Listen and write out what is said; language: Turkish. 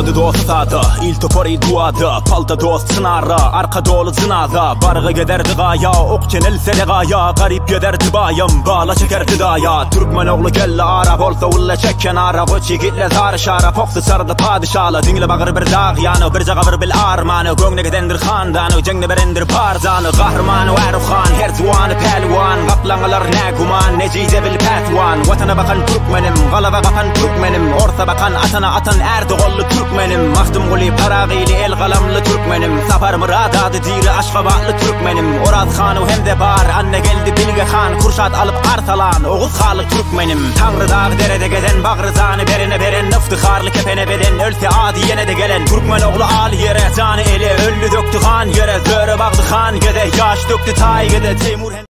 Olmadı dost adı, iltifori duadı. Palta dost sınarı, arka dolu zınadı. Barığı giderdi gaya, ok çenelse de gaya. Garip giderdi bayım, bağla çekerdi daya. Türkmen oğlu kelle Arap olsa ulla çek kenara. Koç yigitle zarı şarap, oktu sarıdı padişalı. Dingle bakır bir dağ yanı, bir cağavır bil armanı. Gögne gidendir xandanı, cengne berendir parzanı. Kahramanı Erufhan, her zuvanı pelvan. Kaplanılar ne guman, necize bil petvan. Vatana bakan Türkmenim, galaba kapan Türkmenim. Orta bakan atana atan Erdoğanlı Türkmenim. Mahdum guli paragili el galamlı Türkmenim. Safar mırad adı diri aşkabatlı Türkmenim. Oraz Xanu hem de bar, anne geldi Bilge Xan. Kurşat alıp artalan, Oğuz Xalı Türkmenim. Tanrı dağ derede gezen, bağrızanı berene beren. Nıftıkarlı kepene beden, ölse adi yine de gelen. Türkmen oğlu al yere, canı ele, öllü döktü kan yere. Zörü bağdı kan gede, yaş döktü tay gede. Teymur